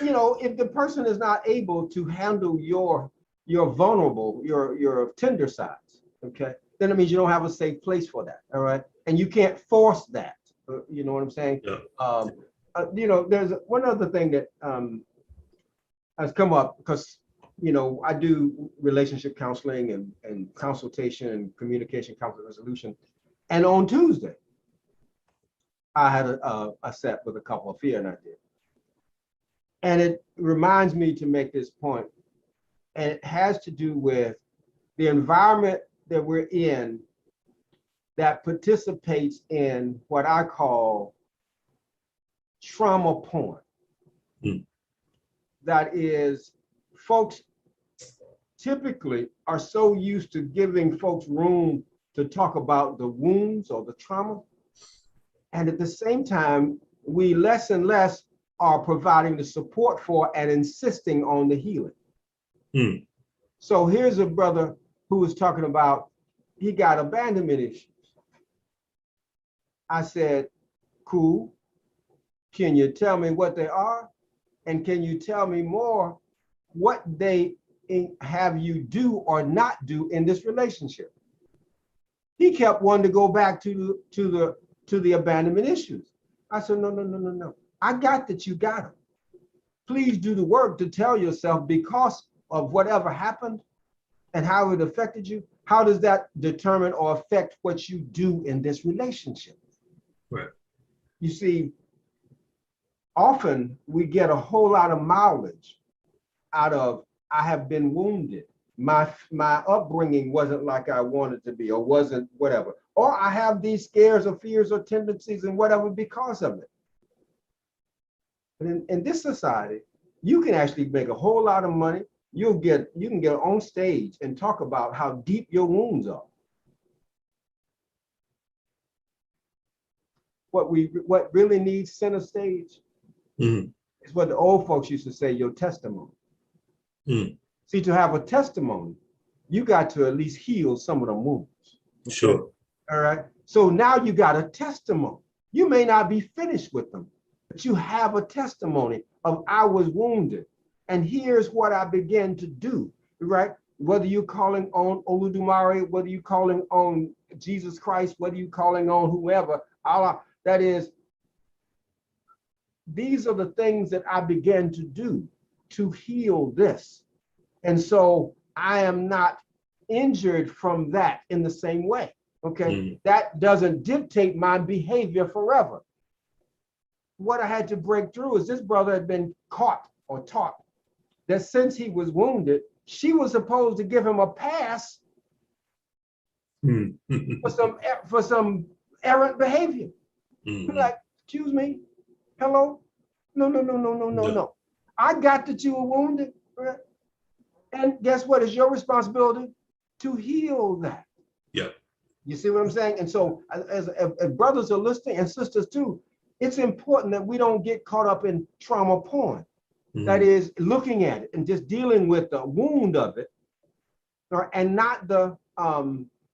You know, if the person is not able to handle your vulnerable, your tender sides, okay, then it means you don't have a safe place for that. All right. And you can't force that. You know what I'm saying? Yeah. You know, there's one other thing that has come up, because, you know, I do relationship counseling and consultation and communication, conflict resolution. And on Tuesday, I had a set with a couple of fear, and I did. And it reminds me to make this point, and it has to do with the environment that we're in that participates in what I call trauma porn. That is, folks typically are so used to giving folks room to talk about the wounds or the trauma. And at the same time, we less and less are providing the support for and insisting on the healing. So here's a brother who was talking about, he got abandonment issues. I said, cool. Can you tell me what they are? And can you tell me more what they have you do or not do in this relationship? He kept wanting to go back to the abandonment issues. I said, no. I got that you got them. Please do the work to tell yourself, because of whatever happened and how it affected you, how does that determine or affect what you do in this relationship? Right. You see, often we get a whole lot of mileage out of, I have been wounded. My upbringing wasn't like I wanted to be, or wasn't whatever. Or I have these scares or fears or tendencies and whatever because of it. But in this society, you can actually make a whole lot of money. you can get on stage and talk about how deep your wounds are. What really needs center stage is what the old folks used to say, your testimony. See, to have a testimony, you got to at least heal some of the wounds. Okay? Sure. All right. So now you got a testimony. You may not be finished with them, but you have a testimony of I was wounded, and here's what I began to do. Right. Whether you're calling on Oludumare, whether you're calling on Jesus Christ, whether you're calling on whoever, Allah, that is, these are the things that I began to do to heal this. And so I am not injured from that in the same way. Okay. That doesn't dictate my behavior forever. What I had to break through is this brother had been caught or taught that since he was wounded, she was supposed to give him a pass for some errant behavior. Like, excuse me, hello? No. I got that you were wounded. Right? And guess what? It's your responsibility to heal that. Yeah. You see what I'm saying? And so as brothers are listening, and sisters too, it's important that we don't get caught up in trauma porn. That is, looking at it and just dealing with the wound of it, or, and not the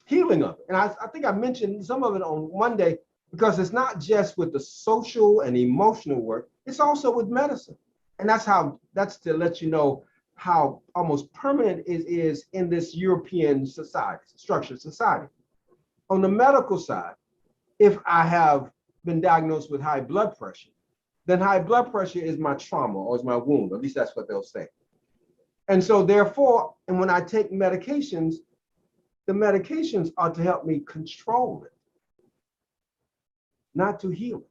healing of it. And I think I mentioned some of it on Monday, because it's not just with the social and emotional work, it's also with medicine. And that's to let you know how almost permanent it is in this European society, structured society. On the medical side, if I have been diagnosed with high blood pressure, then high blood pressure is my trauma or is my wound. At least that's what they'll say. And so therefore, and when I take medications, the medications are to help me control it, not to heal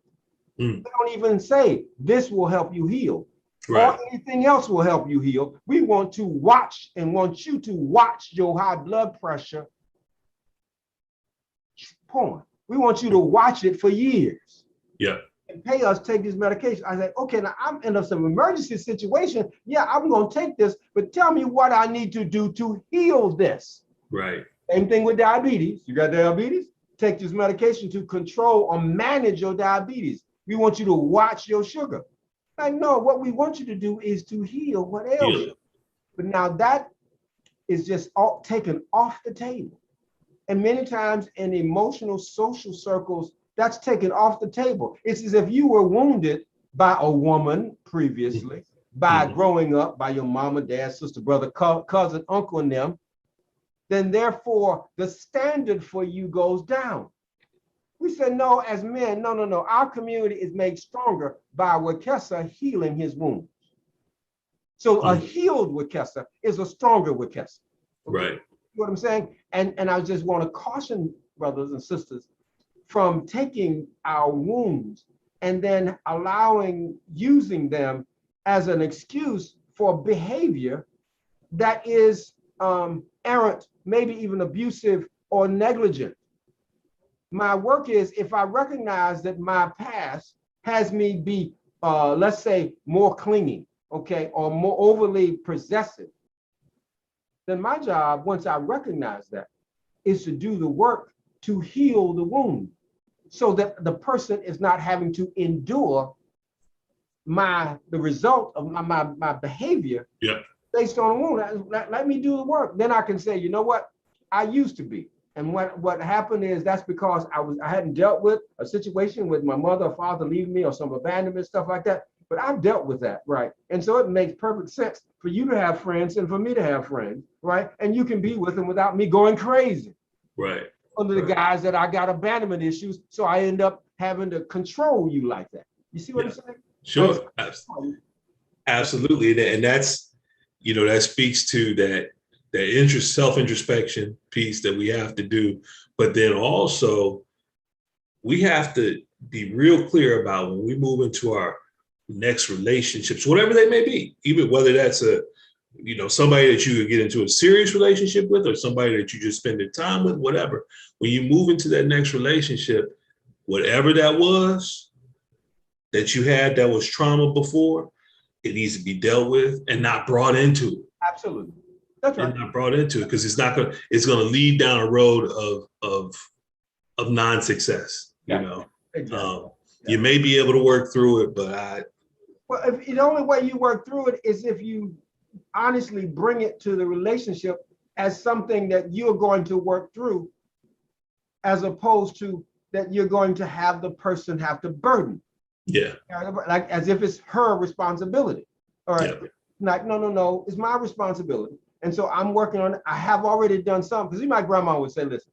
it. They don't even say this will help you heal, or anything else will help you heal. We want to watch and want you to watch your high blood pressure porn. We want you to watch it for years. Yeah. And pay us take this medication. I say, okay, now I'm in some emergency situation. Yeah, I'm going to take this, but tell me what I need to do to heal this. Right. Same thing with diabetes. You got diabetes? Take this medication to control or manage your diabetes. We want you to watch your sugar. Like, no, what we want you to do is to heal what ails you. But now that is just taken off the table. And many times in emotional social circles, that's taken off the table. It's as if you were wounded by a woman previously, by growing up, by your mama, dad, sister, brother, cousin, uncle, and them. Then therefore, the standard for you goes down. We said, no, as men, no. Our community is made stronger by Wekesa healing his wounds. So a healed Wekesa is a stronger Wekesa. Okay? Right. You know what I'm saying? And I just want to caution brothers and sisters from taking our wounds and then using them as an excuse for behavior that is errant, maybe even abusive or negligent. My work is, if I recognize that my past has me be, let's say, more clinging, okay, or more overly possessive, then my job, once I recognize that, is to do the work to heal the wound so that the person is not having to endure the result of my behavior based on a wound. Let me do the work. Then I can say, you know what, I used to be. And what happened is that's because I hadn't dealt with a situation with my mother or father leaving me or some abandonment, stuff like that. But I've dealt with that, right? And so it makes perfect sense for you to have friends and for me to have friends, right? And you can be with them without me going crazy. Right. Under the guise that I got abandonment issues, so I end up having to control you like that. You see what I'm saying? Sure. Absolutely. And that's, that speaks to that self-introspection piece that we have to do. But then also we have to be real clear about when we move into our next relationships, whatever they may be, even whether that's somebody that you could get into a serious relationship with or somebody that you just spending time with, whatever. When you move into that next relationship, whatever that was that you had that was trauma before, it needs to be dealt with and not brought into it. Absolutely. That's right. And not brought into it because it's gonna lead down a road of non-success, you know. Exactly. You may be able to work through it, but well, the only way you work through it is if you honestly bring it to the relationship as something that you're going to work through, as opposed to that you're going to have the person have to burden. Yeah. Like as if it's her responsibility. All right. Yeah. Like, no, it's my responsibility. And so I'm working on it. I have already done something. Because my grandma would say, listen,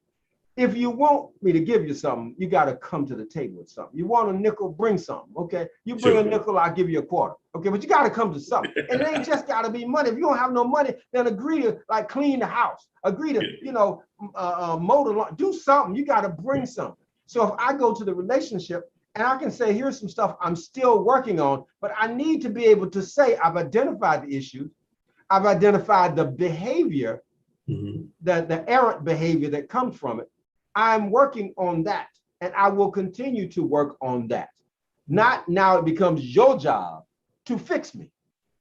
if you want me to give you something, you got to come to the table with something. You want a nickel, bring something. Okay. You bring a nickel, I'll give you a quarter. Okay. But you got to come to something. And it ain't just got to be money. If you don't have no money, then agree to like clean the house. Agree to, mow the lawn. Do something. You got to bring something. So if I go to the relationship and I can say, here's some stuff I'm still working on, but I need to be able to say, I've identified the issues. I've identified the behavior, the errant behavior that comes from it. I'm working on that, and I will continue to work on that. Not now it becomes your job to fix me.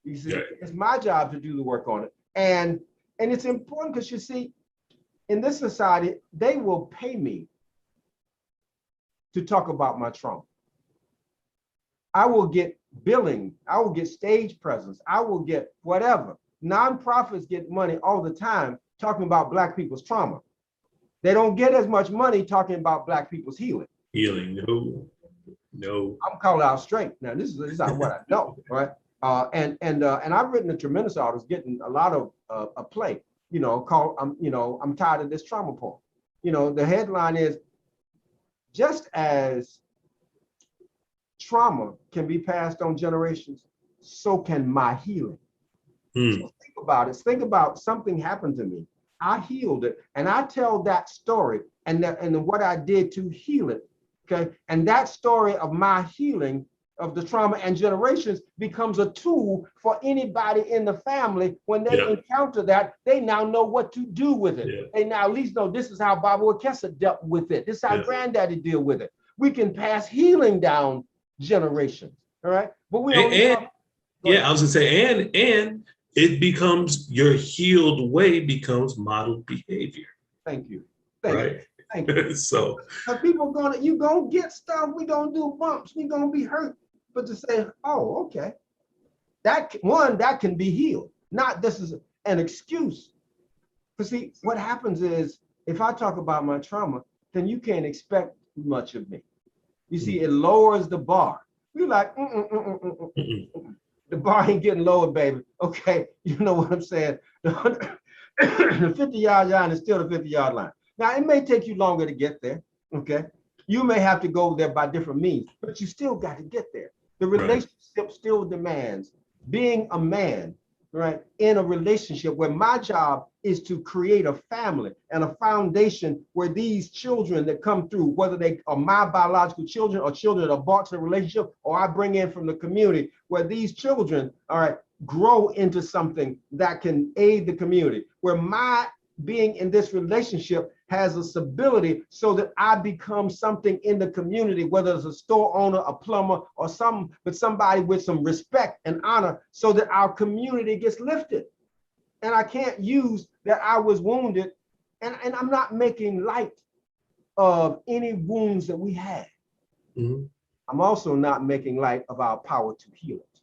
You see, it's my job to do the work on it. And it's important because you see, in this society, they will pay me to talk about my trauma. I will get billing, I will get stage presence, I will get whatever. Nonprofits get money all the time talking about Black people's trauma. They don't get as much money talking about Black people's healing. No. I'm calling out straight. Now, this is not what I know, right? And I've written a tremendous article, getting a lot of a play, called I'm tired of this trauma poem. The headline is, just as trauma can be passed on generations, so can my healing. So think about it. Think about something happened to me. I healed it, and I tell that story and what I did to heal it. Okay, and that story of my healing of the trauma and generations becomes a tool for anybody in the family. When they encounter that, they now know what to do with it. They now at least know this is how Baba Wekesa dealt with it. This is how Granddaddy deal with it. We can pass healing down generations. All right, but we don't. I was gonna say, and it becomes, your healed way becomes modeled behavior. Thank you. Thank you. So people you gonna get stuff, we gonna do bumps, we gonna be hurt. But to say, oh, okay, that can be healed. Not this is an excuse. But see, what happens is if I talk about my trauma, then you can't expect much of me. You see, it lowers the bar. You're like, the bar ain't getting lower, baby. Okay, you know what I'm saying? The 50-yard line is still the 50-yard line. Now, it may take you longer to get there, okay? You may have to go there by different means, but you still got to get there. The relationship still demands being a man, right, in a relationship where my job is to create a family and a foundation where these children that come through, whether they are my biological children or children that are brought to the relationship, or I bring in from the community, where these children, all right, grow into something that can aid the community, where my being in this relationship has a stability so that I become something in the community, whether it's a store owner, a plumber, or somebody with some respect and honor, so that our community gets lifted. And I can't use that I was wounded, and I'm not making light of any wounds that we had. I'm also not making light of our power to heal it.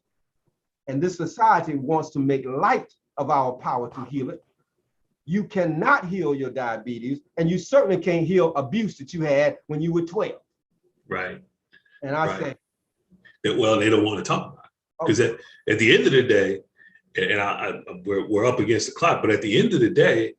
And this society wants to make light of our power to heal it. You cannot heal your diabetes, and you certainly can't heal abuse that you had when you were 12. Right. And I say, well, they don't want to talk about it, because at the end of the day, and we're up against the clock, but at the end of the day,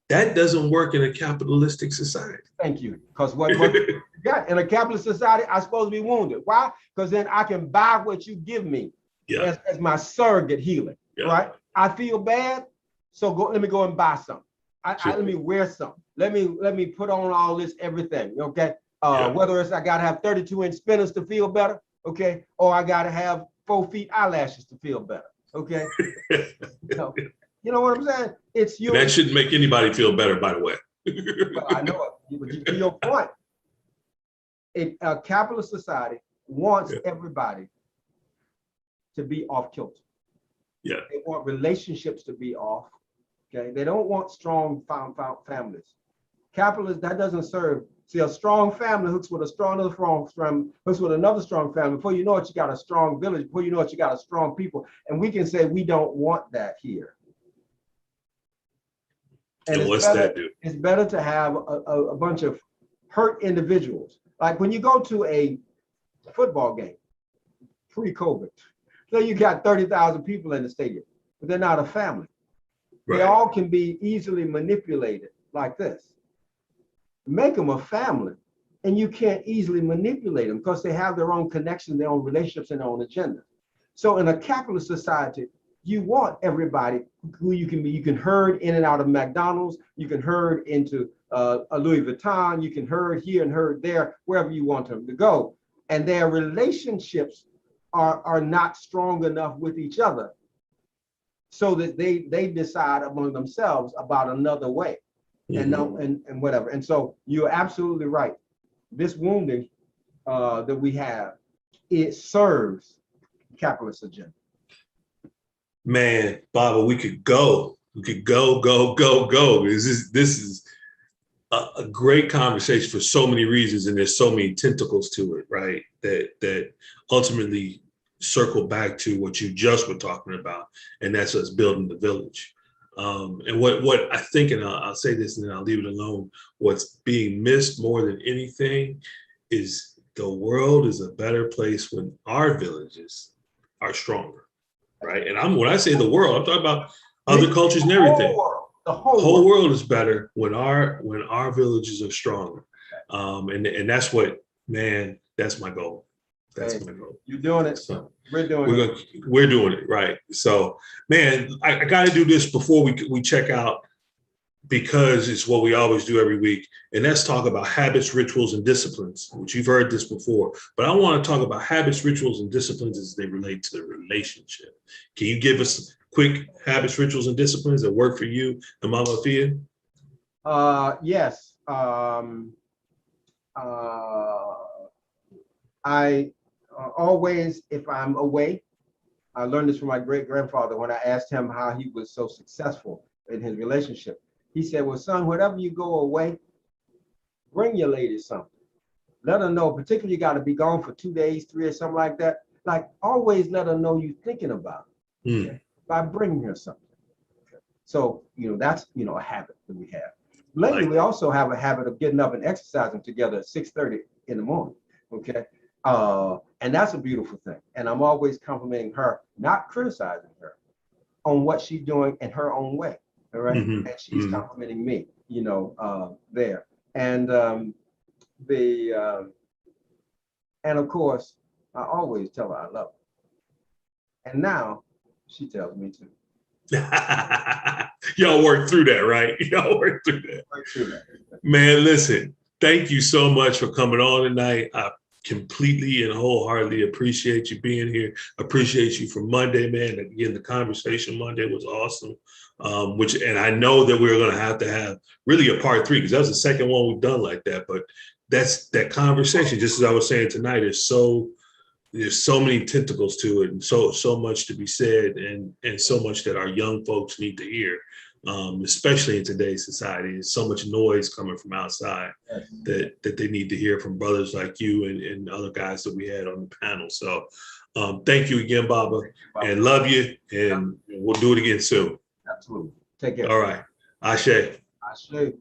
that doesn't work in a capitalistic society. Thank you. Because what in a capitalist society, I'm supposed to be wounded. Why? Because then I can buy what you give me as my surrogate healing. Right? I feel bad, so let me go and buy something. Let me wear something. Let me put on all this everything. Okay. Whether it's I gotta have 32-inch spinners to feel better, okay, or I gotta have 4 feet eyelashes to feel better. Okay. You know what I'm saying? It's you. That shouldn't make anybody feel better, by the way. Well, I know it. But to your point, a capitalist society wants everybody to be off kilter. Yeah. They want relationships to be off. Okay. They don't want strong families. Capitalists, that doesn't serve. See, a strong family hooks with another strong family. Before you know it, you got a strong village. Before you know it, you got a strong people. And we can say we don't want that here. And what's that do? It's better to have a bunch of hurt individuals. Like when you go to a football game, pre-COVID, so you got 30,000 people in the stadium, but they're not a family. Right. They all can be easily manipulated like this. Make them a family, and you can't easily manipulate them because they have their own connections, their own relationships, and their own agenda. So in a capitalist society, you want everybody who you can be. You can herd in and out of McDonald's. You can herd into a Louis Vuitton. You can herd here and herd there, wherever you want them to go. And their relationships are not strong enough with each other so that they decide among themselves about another way. And whatever. And so you're absolutely right. This wounding that we have, it serves capitalist agenda. Man, Baba, we could go. This is a great conversation for so many reasons, and there's so many tentacles to it, right? That ultimately circle back to what you just were talking about, and that's us building the village. And what I think, and I'll say this and then I'll leave it alone, what's being missed more than anything is the world is a better place when our villages are stronger, right? And when I say the world, I'm talking about other cultures and everything. The whole world is better when our villages are stronger. And that's what, man, that's my goal. That's my goal. You're doing it. So we're doing it, right? So, man, I got to do this before we check out, because it's what we always do every week, and let's talk about habits, rituals, and disciplines, which you've heard this before. But I want to talk about habits, rituals, and disciplines as they relate to the relationship. Can you give us quick habits, rituals, and disciplines that work for you and Mama Afia? Yes. I always, if I'm away, I learned this from my great-grandfather when I asked him how he was so successful in his relationship. He said, well, son, whenever you go away, bring your lady something. Let her know, particularly you got to be gone for 2 days, 3 or something like that. Like, always let her know you're thinking about it, okay, by bringing her something. Okay. So, that's, a habit that we have. Lately, we also have a habit of getting up and exercising together at 6:30 in the morning, okay? And that's a beautiful thing. And I'm always complimenting her, not criticizing her, on what she's doing in her own way, all right? And she's complimenting me, there. And and of course, I always tell her I love her. And now she tells me too. Y'all work through that, right? Y'all work through that. Man, listen, thank you so much for coming on tonight. I completely and wholeheartedly appreciate you being here. Appreciate you for Monday, man. Again, the conversation Monday was awesome. And I know that we're going to have really a part 3, because that was the second one we've done like that. But that's that conversation, just as I was saying tonight, there's so many tentacles to it, and so much to be said, and so much that our young folks need to hear, especially in today's society. There's so much noise coming from outside that they need to hear from brothers like you and other guys that we had on the panel. So thank you again, Baba, and love you, and we'll do it again soon. Absolutely. Take care. All right. Ashe. Ashe.